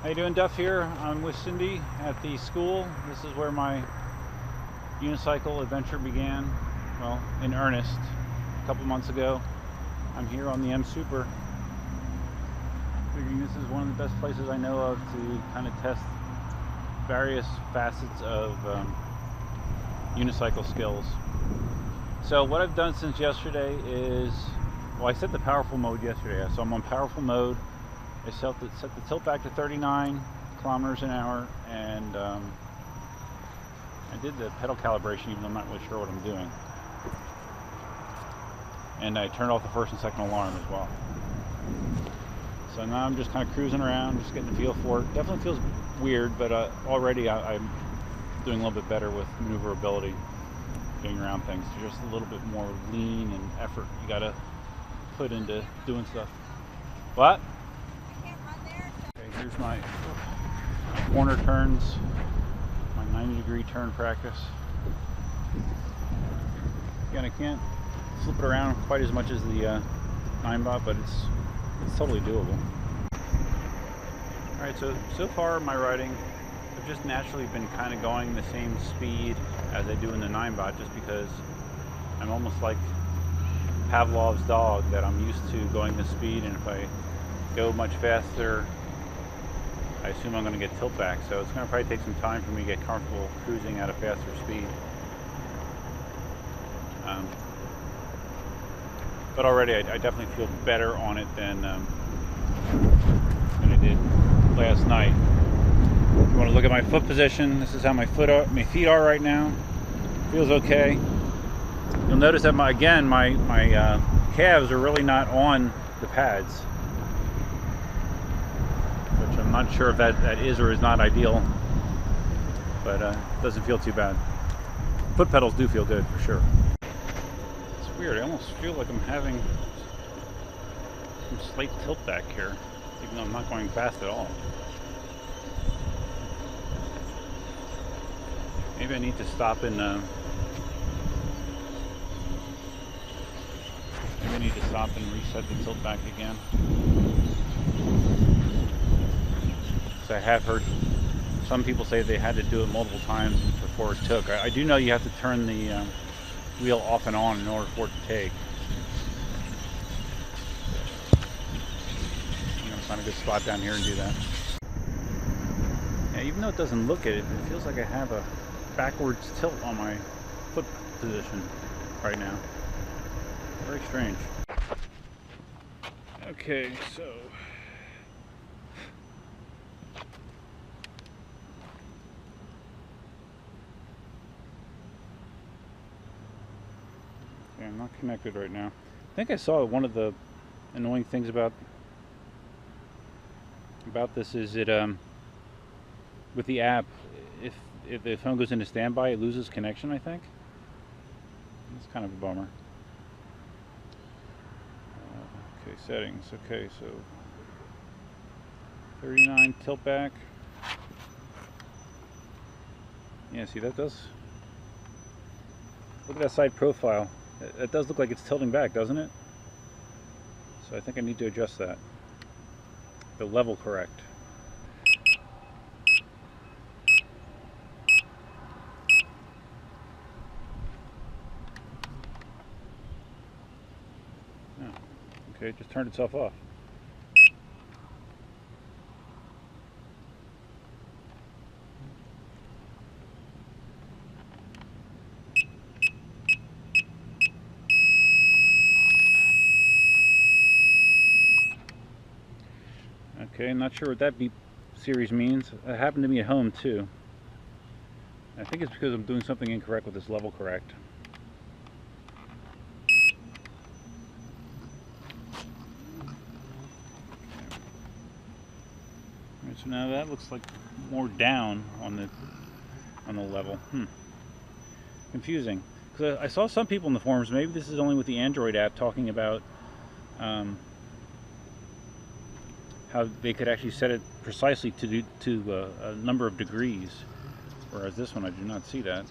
How you doing, Duff here? I'm with Cindy at the school. This is where my unicycle adventure began, well, in earnest, a couple months ago. I'm here on the Msuper, figuring this is one of the best places I know of to kind of test various facets of unicycle skills. So what I've done since yesterday is, well, I set the powerful mode yesterday, so I'm on powerful mode. I set the tilt back to 39 kilometers an hour, and I did the pedal calibration even though I'm not really sure what I'm doing. And I turned off the first and second alarm as well. So now I'm just kind of cruising around, just getting a feel for it. Definitely feels weird, but already I'm doing a little bit better with maneuverability, getting around things. Just a little bit more lean and effort you gotta put into doing stuff. What? Here's my corner turns, my 90-degree turn practice. Again, I can't flip it around quite as much as the 9-bot, but it's totally doable. Alright, so far my riding, I've just naturally been kind of going the same speed as I do in the 9-bot, just because I'm almost like Pavlov's dog, that I'm used to going this speed, and if I go much faster, I assume I'm going to get tilt back, so it's going to probably take some time for me to get comfortable cruising at a faster speed. But already I definitely feel better on it than I did last night. If you want to look at my foot position, this is how my feet are right now. Feels okay. You'll notice that my calves are really not on the pads, which I'm not sure if that is or is not ideal, but it doesn't feel too bad. Foot pedals do feel good for sure. It's weird, I almost feel like I'm having some slight tilt back here, even though I'm not going fast at all. Maybe I need to stop and reset the tilt back again. I have heard some people say they had to do it multiple times before it took. I do know you have to turn the wheel off and on in order for it to take. You know, find a good spot down here and do that. Yeah, even though it doesn't look it, it feels like I have a backwards tilt on my foot position right now. Very strange. Okay, so I'm not connected right now. I think I saw one of the annoying things about this is it with the app, if the phone goes into standby, it loses connection, I think. It's kind of a bummer. Okay, settings. Okay, so 39 tilt back. Yeah, see, that does. Look at that side profile. It does look like it's tilting back, doesn't it? So I think I need to adjust that. The level correct. Oh, okay, it just turned itself off. Okay, not sure what that beep series means. It happened to me at home too. I think it's because I'm doing something incorrect with this level correct. Alright, so now that looks like more down on the level. Confusing. Because I saw some people in the forums, maybe this is only with the Android app, talking about how they could actually set it precisely to a number of degrees, whereas this one I do not see that.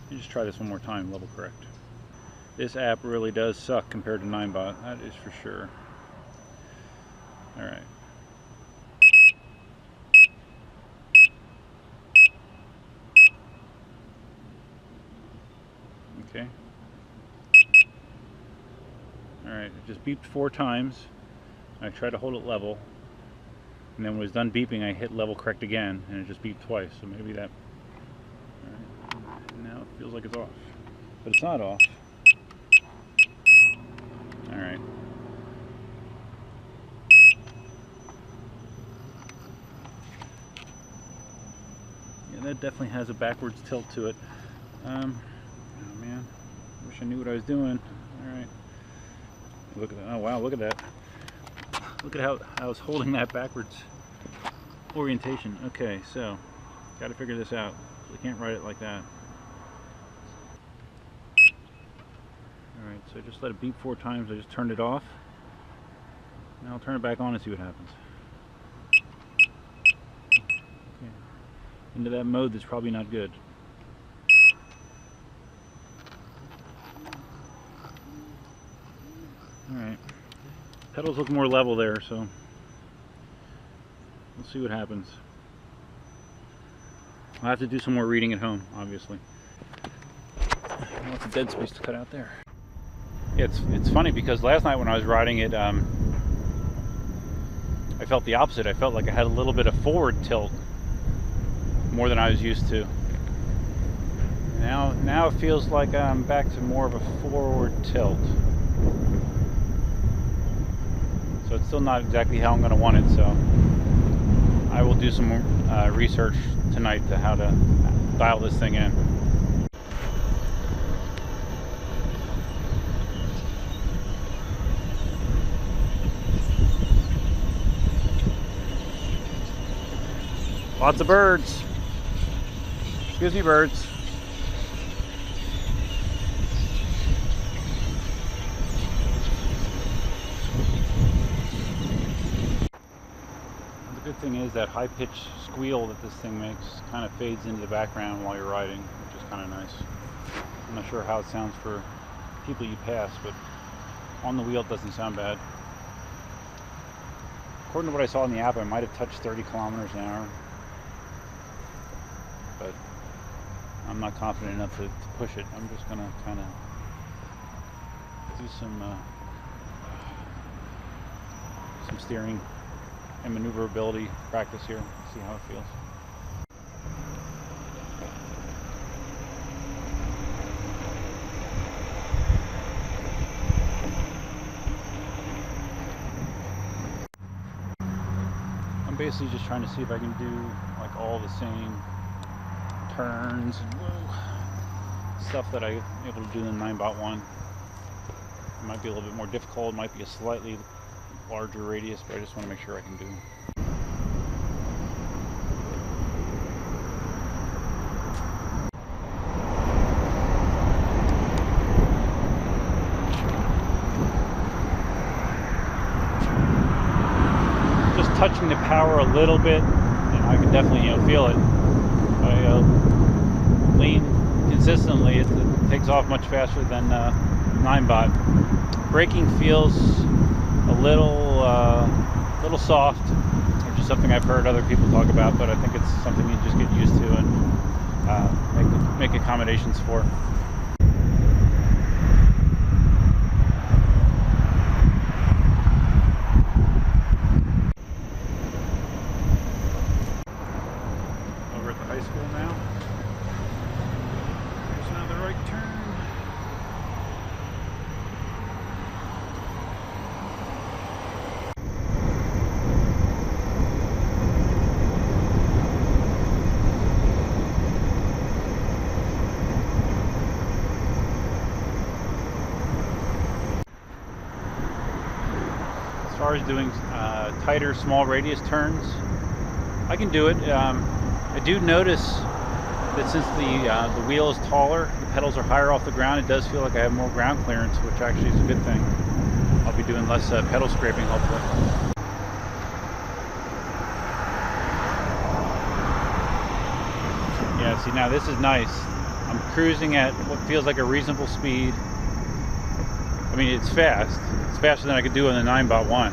Let me just try this one more time, level correct. This app really does suck compared to Ninebot, that is for sure. Alright. Okay. Alright, it just beeped 4 times. I tried to hold it level. And then when it was done beeping, I hit level correct again, and it just beeped twice, so maybe that... Alright, now it feels like it's off. But it's not off. Alright. Yeah, that definitely has a backwards tilt to it. Oh man, wish I knew what I was doing. Alright. Look at that. Oh wow, look at that. Look at how I was holding that backwards orientation. Okay, so got to figure this out. I can't write it like that. Alright, so I just let it beep 4 times. I just turned it off. Now I'll turn it back on and see what happens. Okay. Into that mode that's probably not good. Alright. Pedals look more level there, so we'll see what happens. I'll have to do some more reading at home, obviously. Lots of dead space to cut out there. Yeah, it's funny because last night when I was riding it, I felt the opposite. I felt like I had a little bit of forward tilt, more than I was used to. Now it feels like I'm back to more of a forward tilt. So it's still not exactly how I'm going to want it, so I will do some research tonight to how to dial this thing in. Lots of birds. Excuse me, birds. The good thing is that high-pitched squeal that this thing makes kind of fades into the background while you're riding, which is kind of nice. I'm not sure how it sounds for people you pass, but on the wheel it doesn't sound bad. According to what I saw in the app, I might have touched 30 kilometers an hour. But I'm not confident enough to push it. I'm just going to kind of do some steering and maneuverability practice here, see how it feels. I'm basically just trying to see if I can do like all the same turns and stuff that I'm able to do in the Ninebot 1. It might be a little bit more difficult, it might be a slightly larger radius, but I just want to make sure I can do. Just touching the power a little bit, and I can definitely feel it. I lean consistently, it takes off much faster than Ninebot. Braking feels a little soft, which is something I've heard other people talk about, but I think it's something you just get used to and make accommodations for. Over at the high school now. There's another right turn. As far as doing tighter, small radius turns, I can do it. I do notice that since the wheel is taller, the pedals are higher off the ground, it does feel like I have more ground clearance, which actually is a good thing. I'll be doing less pedal scraping, hopefully. Yeah, see, now this is nice. I'm cruising at what feels like a reasonable speed. mean, it's fast. It's faster than I could do on the 9x1,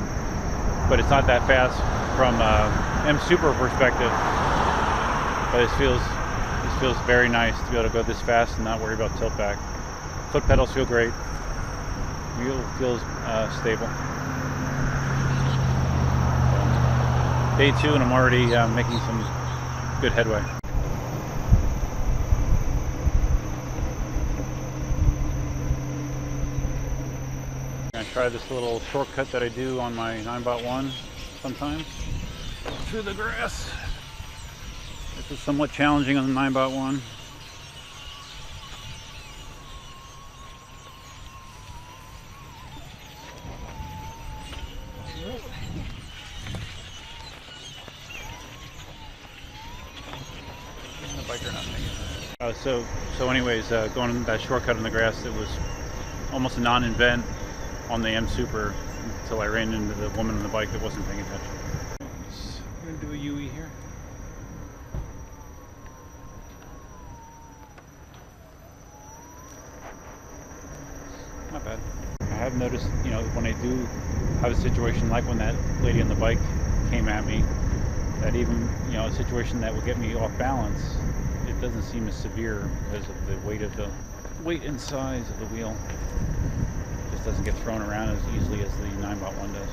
but it's not that fast from Msuper perspective. But this feels very nice to be able to go this fast and not worry about tilt back. Foot pedals feel great. Wheel feels stable. So, day 2, and I'm already making some good headway. I'm going to try this little shortcut that I do on my 9x1 sometimes through the grass. This is somewhat challenging on the 9x1. So anyways, going that shortcut in the grass, it was almost a non-event on the Msuper until I ran into the woman on the bike that wasn't paying attention. I'm going to do a UE here. Not bad. I have noticed, you know, when I do have a situation like when that lady on the bike came at me, that even, you know, a situation that would get me off balance, it doesn't seem as severe because of the weight and size of the wheel. It just doesn't get thrown around as easily as the 9x1 does.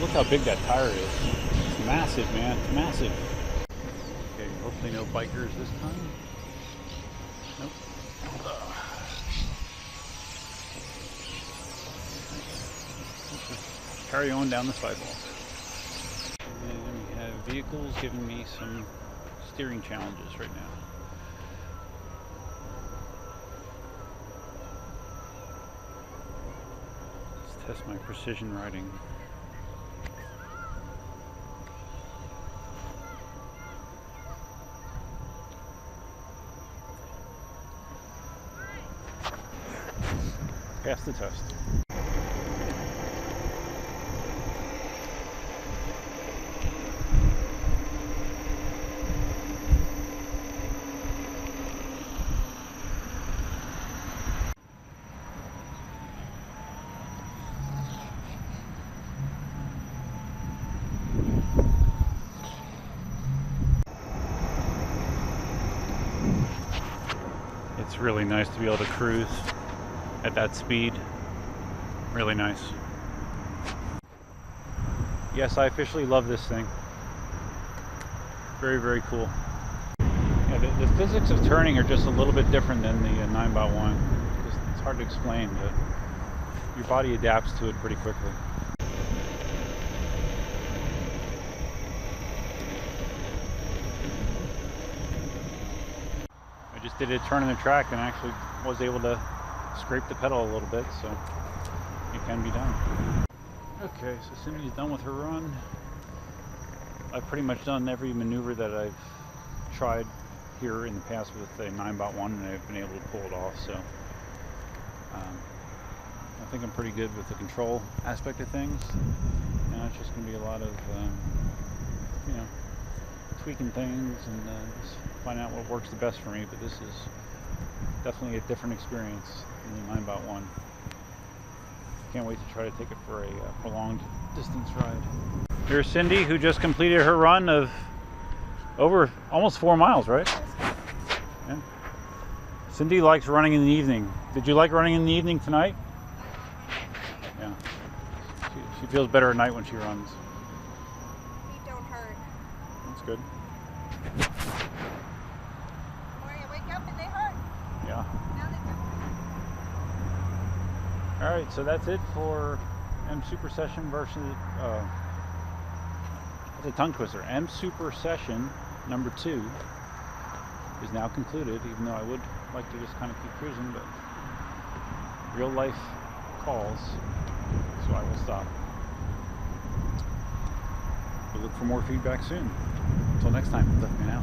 Look how big that tire is. It's massive, man. It's massive. Okay, hopefully no bikers this time. Nope. Carry on down the sidewalk. And we have vehicles giving me some steering challenges right now. Let's test my precision riding. Pass the test. It's really nice to be able to cruise at that speed. Really nice. Yes, I officially love this thing. Very, very cool. Yeah, the physics of turning are just a little bit different than the 9x1. It's hard to explain, but your body adapts to it pretty quickly. I just did a turn in the track and actually was able to scrape the pedal a little bit, so it can be done. Okay, so Cindy's done with her run. I've pretty much done every maneuver that I've tried here in the past with a 9x1, and I've been able to pull it off, so I think I'm pretty good with the control aspect of things. Now it's just going to be a lot of you know, tweaking things and just find out what works the best for me, but this is definitely a different experience than the 9x1. Can't wait to try to take it for a prolonged distance ride. Here's Cindy, who just completed her run of over almost 4 miles, right? Yeah. Cindy likes running in the evening. Did you like running in the evening tonight? Yeah. She feels better at night when she runs. Feet don't hurt. That's good. Morning, I wake up and they hurt. Yeah. Now they don't. Alright, so that's it for Msuper session versus, that's a tongue twister. Msuper session number 2 is now concluded, even though I would like to just kind of keep cruising, but real life calls, so I will stop. We'll look for more feedback soon. Until next time, left me out.